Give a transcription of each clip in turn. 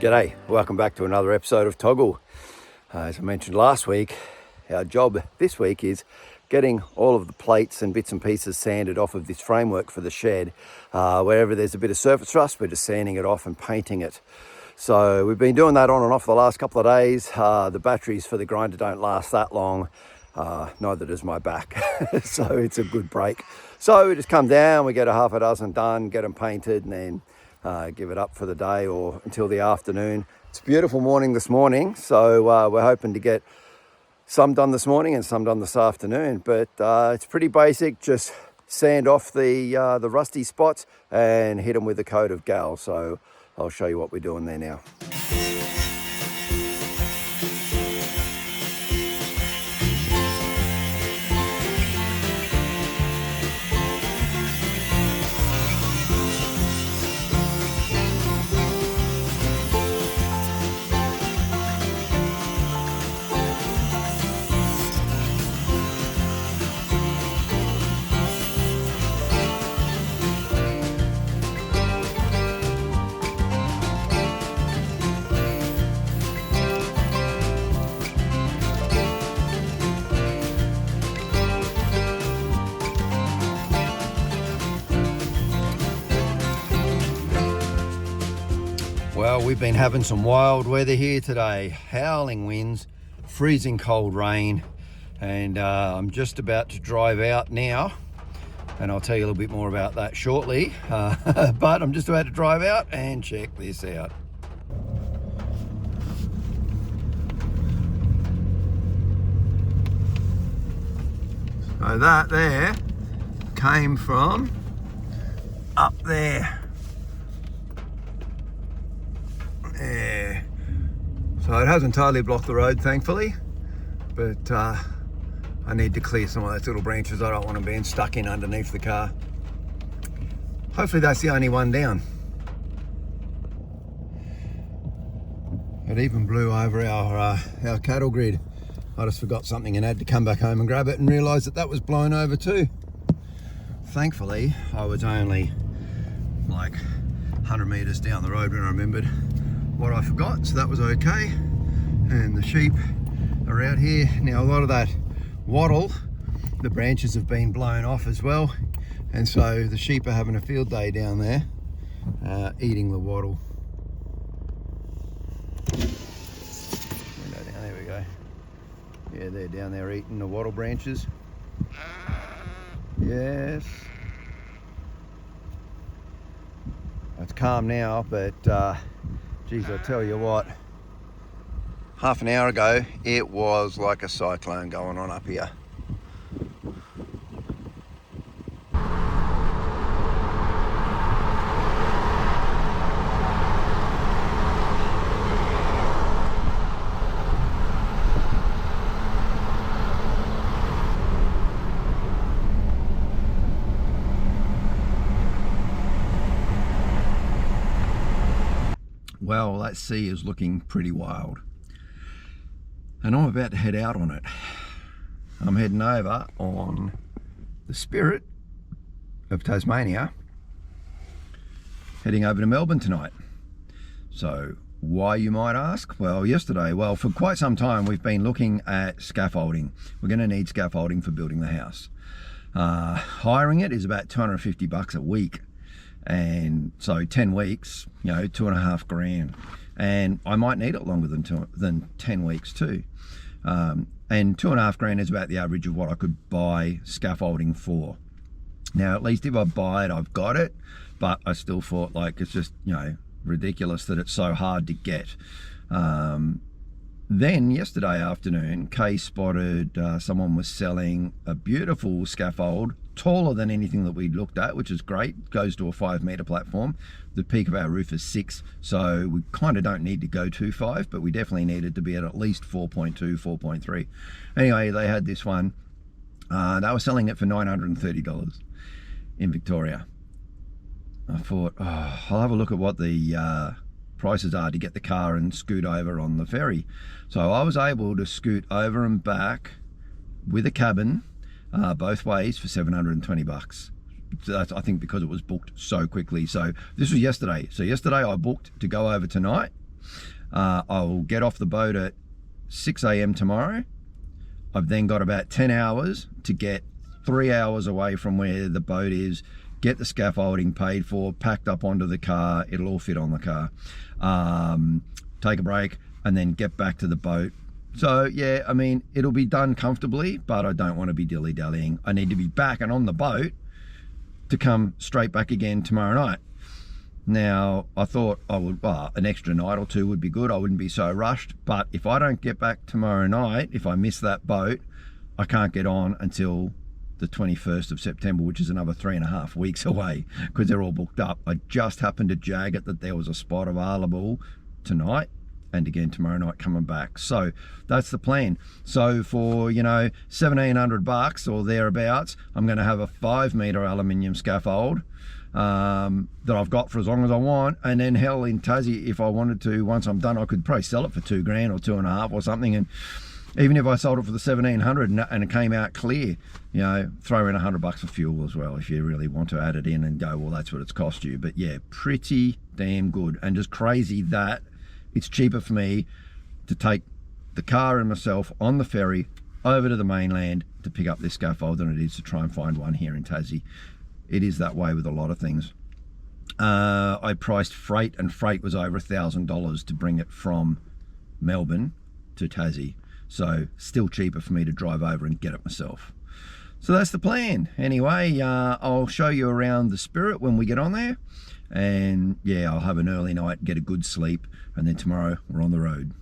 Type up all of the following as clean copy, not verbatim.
G'day, welcome back to another episode of TOGL. As I mentioned last week, our job this week is getting all of the plates and bits and pieces sanded off of this framework for the shed. Wherever there's a bit of surface rust, we're just sanding it off and painting it. So we've been doing that on and off the last couple of days. The batteries for the grinder don't last that long, neither does my back, so it's a good break. So we just come down, we get a half a dozen done, get them painted, and then give it up for the day or until the afternoon. It's a beautiful morning this morning, so we're hoping to get some done this morning and some done this afternoon, but it's pretty basic. Just sand off the rusty spots and hit them with a coat of gal. So I'll show you what we're doing there now. Well, we've been having some wild weather here today. Howling winds, freezing cold rain, and I'm just about to drive out now, and I'll tell you a little bit more about that shortly. But I'm just about to drive out and check this out. So that there came from up there. Yeah, so it hasn't totally blocked the road, thankfully, but I need to clear some of those little branches. I don't want them being stuck in underneath the car. Hopefully that's the only one down. It even blew over our cattle grid. I just forgot something and had to come back home and grab it and realise that that was blown over too. Thankfully, I was only like 100 metres down the road when I remembered what I forgot, so that was okay. And the sheep are out here now. A lot of that wattle, the branches have been blown off as well, and so the sheep are having a field day down there, eating the wattle. There we go. Yeah, they're down there eating the wattle branches. Yes. It's calm now, but geez, I'll tell you what, half an hour ago it was like a cyclone going on up here. Well, that sea is looking pretty wild, and I'm about to head out on it. I'm heading over on the Spirit of Tasmania, heading over to Melbourne tonight. So why, you might ask? Well, for quite some time we've been looking at scaffolding. We're going to need scaffolding for building the house. Hiring it is about $250 a week. And so 10 weeks, you know, $2.5 grand, and I might need it longer than 10 weeks too. And $2.5 grand is about the average of what I could buy scaffolding for. Now, at least if I buy it, I've got it, but I still thought, like, it's just, you know, ridiculous that it's so hard to get. Then yesterday afternoon, Kay spotted someone was selling a beautiful scaffold, taller than anything that we'd looked at, which is great. Goes to a 5-metre platform. The peak of our roof is 6, so we kind of don't need to go to 5, but we definitely needed to be at least 4.2, 4.3. Anyway, they had this one. They were selling it for $930 in Victoria. I thought, oh, I'll have a look at what the prices are to get the car and scoot over on the ferry. So I was able to scoot over and back with a cabin both ways for $720. So that's, I think, because it was booked so quickly. So this was yesterday. So yesterday I booked to go over tonight, I'll get off the boat at 6 a.m. tomorrow. I've then got about 10 hours to get 3 hours away from where the boat is, get the scaffolding paid for, packed up onto the car. It'll all fit on the car. Take a break and then get back to the boat. So yeah, I mean, it'll be done comfortably, but I don't want to be dilly-dallying. I need to be back and on the boat to come straight back again tomorrow night. Now, I thought I would, an extra night or two would be good. I wouldn't be so rushed. But if I don't get back tomorrow night, if I miss that boat, I can't get on until the 21st of September, which is another 3.5 weeks away, because they're all booked up. I just happened to jag it that there was a spot available tonight and again tomorrow night coming back. So that's the plan. So for, you know, $1,700 or thereabouts, I'm going to have a 5-meter aluminium scaffold that I've got for as long as I want. And then hell, in Tassie, if I wanted to, once I'm done, I could probably sell it for $2 grand or 2.5 or something. And even if I sold it for the 1,700 and it came out clear, you know, throw in $100 for fuel as well if you really want to add it in and go, well, that's what it's cost you. But yeah, pretty damn good. And just crazy that it's cheaper for me to take the car and myself on the ferry over to the mainland to pick up this scaffold than it is to try and find one here in Tassie. It is that way with a lot of things. I priced freight, and freight was over $1,000 to bring it from Melbourne to Tassie. So still cheaper for me to drive over and get it myself. So that's the plan. Anyway, I'll show you around the Spirit when we get on there. And yeah, I'll have an early night, get a good sleep, and then tomorrow we're on the road.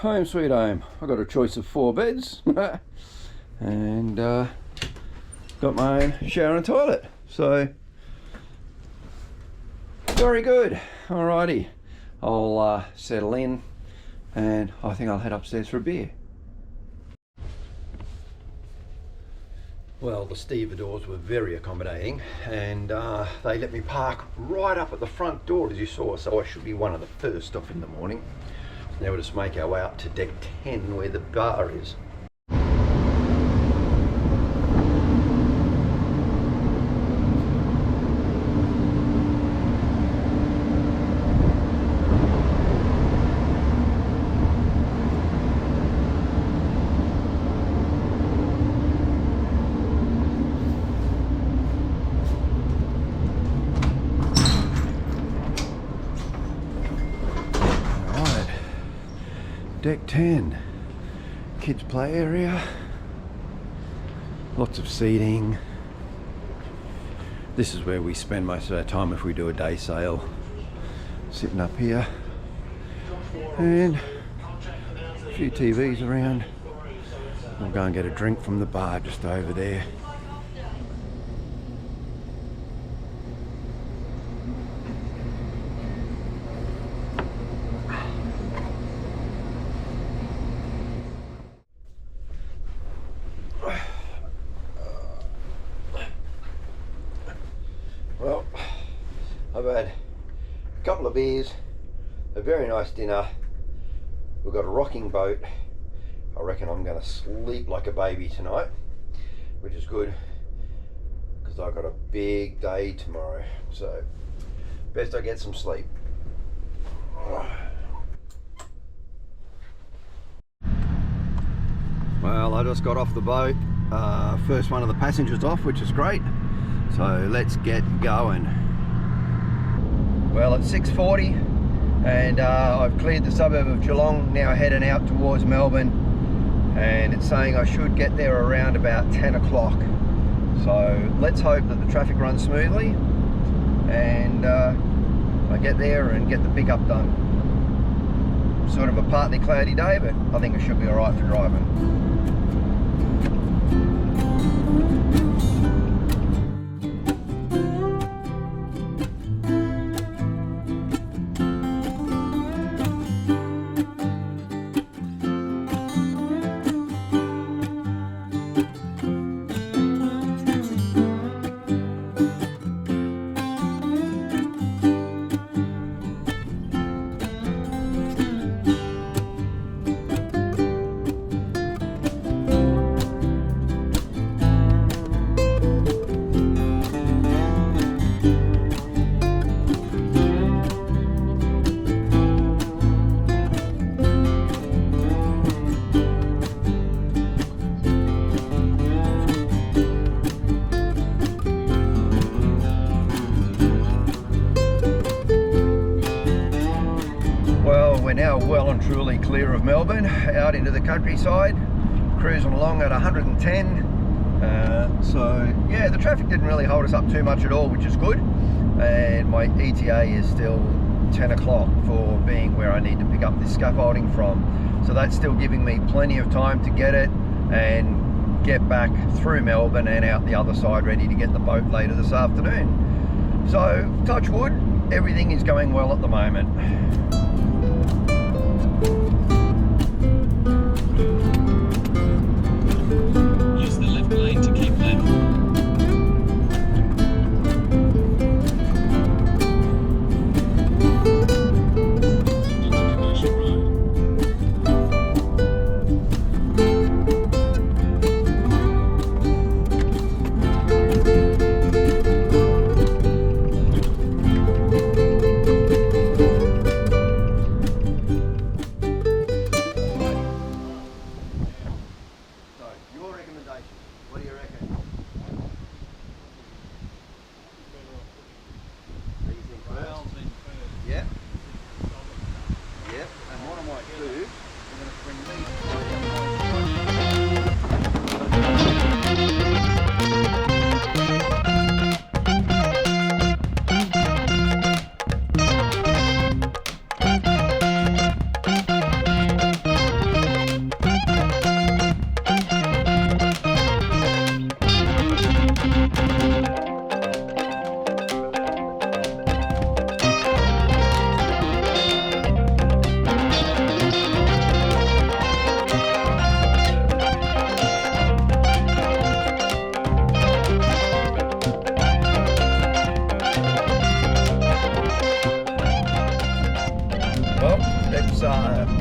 Home sweet home. I got a choice of 4 beds and got my own shower and toilet, so very good. Alrighty, I'll settle in and I think I'll head upstairs for a beer. Well, the stevedores were very accommodating, and they let me park right up at the front door, as you saw, so I should be one of the first off in the morning. Now we'll just make our way up to deck 10 where the bar is. Deck 10, kids play area, lots of seating. This is where we spend most of our time if we do a day sail, sitting up here, and a few TVs around. I'll go and get a drink from the bar just over there. couple of beers, a very nice dinner. We've got a rocking boat. I reckon I'm going to sleep like a baby tonight, which is good because I've got a big day tomorrow. So best I get some sleep. Well, I just got off the boat. First one of the passengers off, which is great. So let's get going. Well, it's 6:40 and I've cleared the suburb of Geelong, now heading out towards Melbourne, and it's saying I should get there around about 10 o'clock. So let's hope that the traffic runs smoothly and I get there and get the pickup done. Sort of a partly cloudy day, but I think it should be alright for driving. We're now well and truly clear of Melbourne, out into the countryside, cruising along at 110. So yeah, the traffic didn't really hold us up too much at all, which is good. And my ETA is still 10 o'clock for being where I need to pick up this scaffolding from. So that's still giving me plenty of time to get it and get back through Melbourne and out the other side, ready to get the boat later this afternoon. So touch wood, everything is going well at the moment. Use the left lane to keep left. Onto Commercial Road. What do you reckon? Yep. Yep. And what I might do, I'm going to bring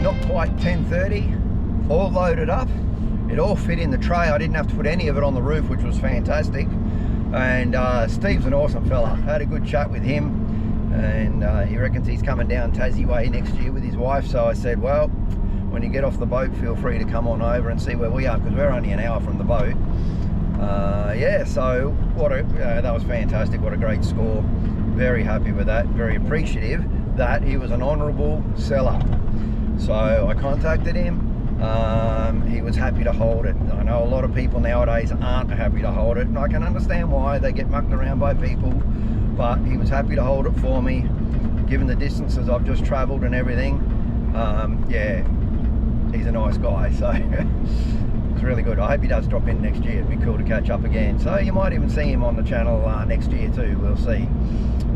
not quite 10:30, all loaded up. It all fit in the tray. I didn't have to put any of it on the roof, which was fantastic. And Steve's an awesome fella. I had a good chat with him, and he reckons he's coming down Tassie way next year with his wife. So I said, well, when you get off the boat, feel free to come on over and see where we are, because we're only an hour from the boat. Yeah, so that was fantastic. What a great score. Very happy with that. Very appreciative that he was an honourable seller. So I contacted him. He was happy to hold it. I know a lot of people nowadays aren't happy to hold it, and I can understand why. They get mucked around by people, but he was happy to hold it for me, given the distances I've just travelled and everything. Yeah, he's a nice guy, so it's really good. I hope he does drop in next year. It'd be cool to catch up again. So you might even see him on the channel next year too, we'll see.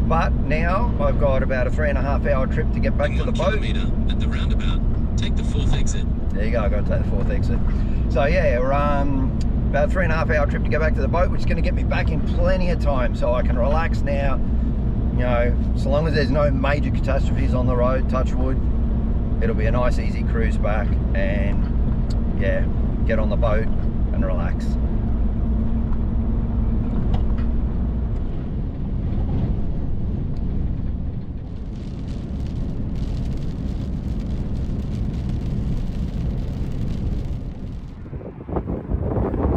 But now I've got about a 3.5 hour trip to get back to the boat. At the roundabout, take the 4th exit. There you go, I've got to take the 4th exit. So yeah, we're about a 3.5 hour trip to get back to the boat, which is going to get me back in plenty of time, so I can relax now, you know, so long as there's no major catastrophes on the road, touch wood, it'll be a nice easy cruise back, and yeah, get on the boat and relax.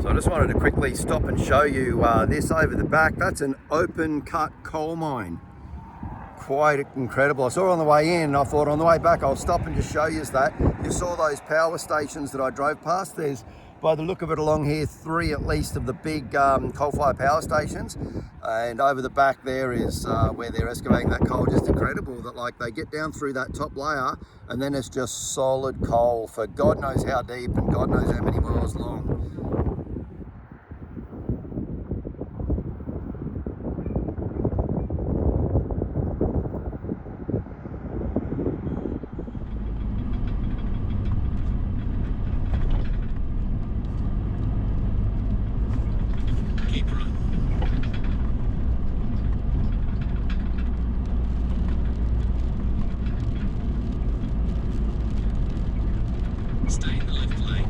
So I just wanted to quickly stop and show you this over the back. That's an open cut coal mine. Quite incredible. I saw it on the way in and I thought on the way back I'll stop and just show you that. You saw those power stations that I drove past. There's, by the look of it along here, 3 at least of the big coal-fired power stations, and over the back there is where they're excavating that coal. Just incredible that, like, they get down through that top layer and then it's just solid coal for God knows how deep and God knows how many miles long. Keep right. Stay in the left lane.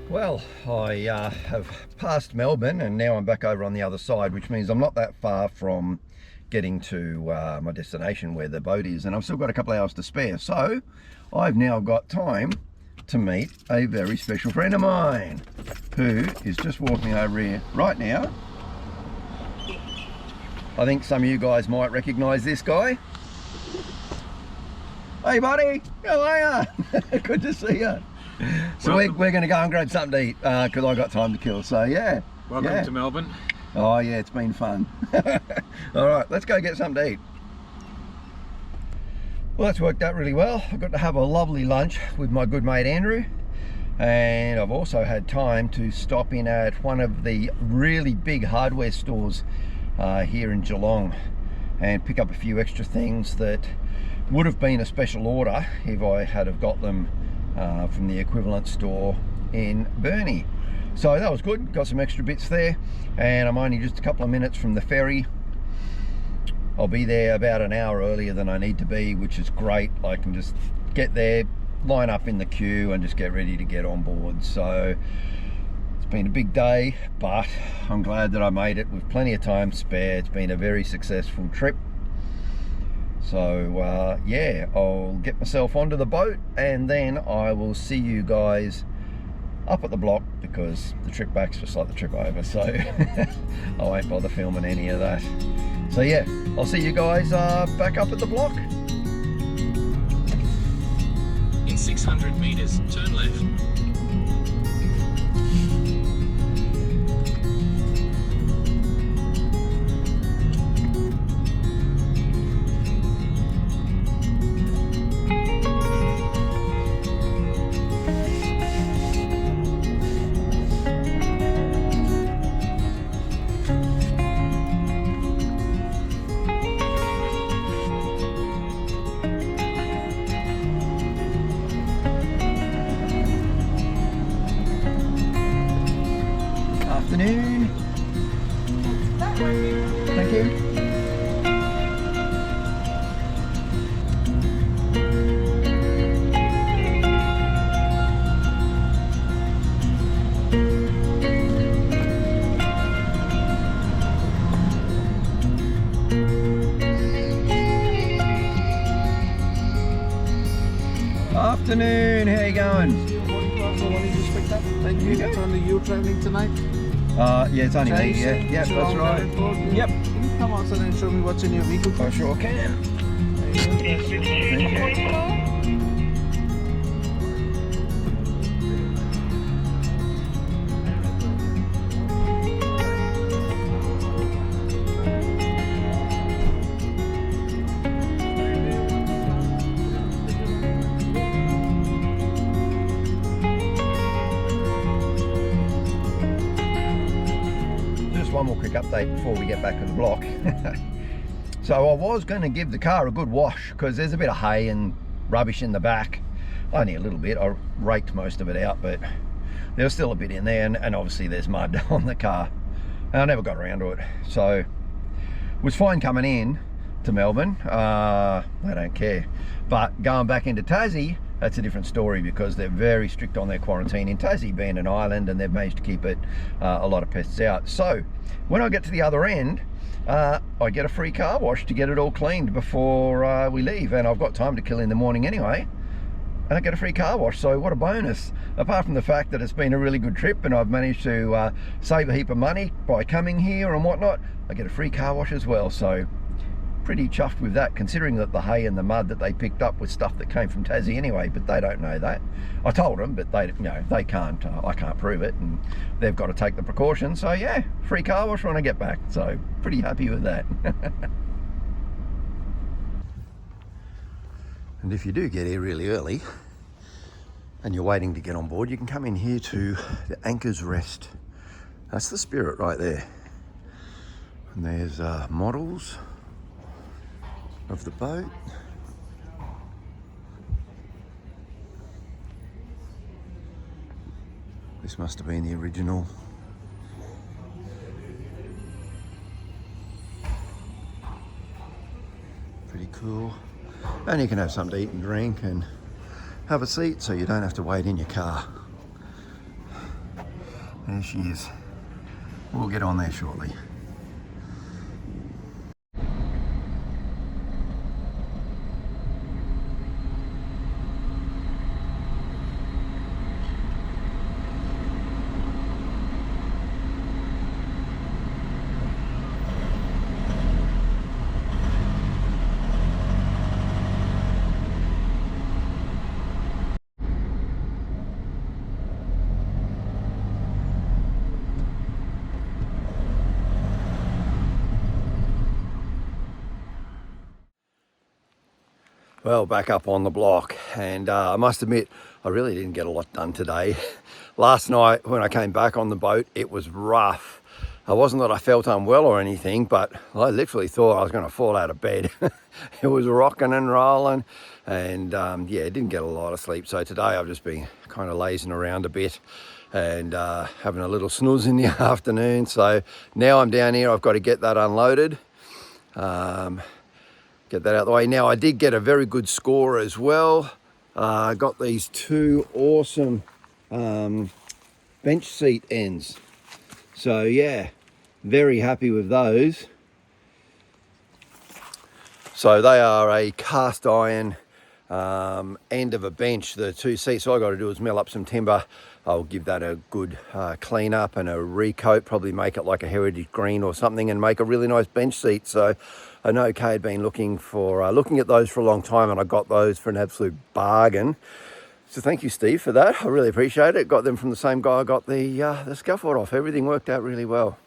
Well, I have passed Melbourne and now I'm back over on the other side, which means I'm not that far from getting to my destination where the boat is, and I've still got a couple of hours to spare. So I've now got time to meet a very special friend of mine who is just walking over here right now. I think some of you guys might recognize this guy. Hey buddy, how are you? Good to see you. So we're going to go and grab something to eat because I got time to kill. So yeah. Welcome to Melbourne. Oh yeah, it's been fun. All right, let's go get something to eat. Well, that's worked out really well. I got to have a lovely lunch with my good mate Andrew, and I've also had time to stop in at one of the really big hardware stores here in Geelong and pick up a few extra things that would have been a special order if I had have got them from the equivalent store in Burnie. So that was good, got some extra bits there, and I'm only just a couple of minutes from the ferry. I'll be there about an hour earlier than I need to be, which is great. I can just get there, line up in the queue and just get ready to get on board. So it's been a big day, but I'm glad that I made it with plenty of time spare. It's been a very successful trip. So yeah, I'll get myself onto the boat and then I will see you guys up at the block because the trip back's just like the trip over, so I won't bother filming any of that. So yeah, I'll see you guys back up at the block. In 600 meters, turn left. Afternoon. Thank you. Afternoon, how you going? Thank you. It's only you traveling tonight? Yeah, it's only me, yeah. Yep, that's right. Yep. Can you come outside and show me what's in your vehicle? I sure can. Thank you. One more quick update before we get back to the block. So I was going to give the car a good wash because there's a bit of hay and rubbish in the back. Only a little bit. I raked most of it out, but there was still a bit in there, and obviously there's mud on the car. And I never got around to it. So it was fine coming in to Melbourne. They don't care. But going back into Tassie, that's a different story because they're very strict on their quarantine in Tassie, being an island, and they've managed to keep it a lot of pests out. So when I get to the other end, I get a free car wash to get it all cleaned before we leave, and I've got time to kill in the morning anyway, and I get a free car wash. So what a bonus, apart from the fact that it's been a really good trip and I've managed to save a heap of money by coming here and whatnot. I get a free car wash as well, so pretty chuffed with that, considering that the hay and the mud that they picked up was stuff that came from Tassie anyway, but they don't know that. I told them, but they, they can't, I can't prove it, and they've got to take the precautions. So yeah, free car wash when I get back, so pretty happy with that. And if you do get here really early and you're waiting to get on board, you can come in here to the Anchor's Rest. That's the Spirit right there. And there's models of the boat. This must have been the original. Pretty cool. And you can have something to eat and drink and have a seat so you don't have to wait in your car. There she is. We'll get on there shortly. Well, back up on the block, and I must admit, I really didn't get a lot done today. Last night when I came back on the boat, it was rough. It wasn't that I felt unwell or anything, but I literally thought I was going to fall out of bed. It was rocking and rolling, and yeah, didn't get a lot of sleep. So today I've just been kind of lazing around a bit and having a little snooze in the afternoon. So now I'm down here, I've got to get that unloaded. Get that out of the way. Now I did get a very good score as well. I got these two awesome bench seat ends. So yeah, very happy with those. So they are a cast iron end of a bench, the two seats. All I got to do is mill up some timber, I'll give that a good clean up and a recoat, probably make it like a heritage green or something, and make a really nice bench seat. So I know Kay had been looking at those for a long time, and I got those for an absolute bargain. So thank you, Steve, for that. I really appreciate it. Got them from the same guy I got the scaffold off. Everything worked out really well.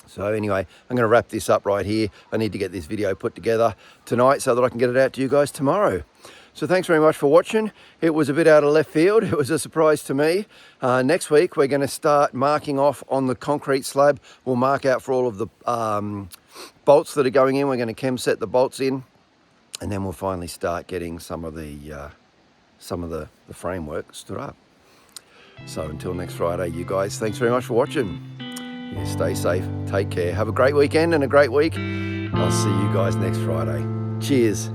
So anyway, I'm going to wrap this up right here. I need to get this video put together tonight so that I can get it out to you guys tomorrow. So thanks very much for watching. It was a bit out of left field. It was a surprise to me. Next week, we're going to start marking off on the concrete slab. We'll mark out for all of the bolts that are going in. We're going to chem set the bolts in, and then we'll finally start getting some of the framework stood up. So until next Friday, you guys, thanks very much for watching. Yeah, stay safe, take care, have a great weekend and a great week. I'll see you guys next Friday. Cheers.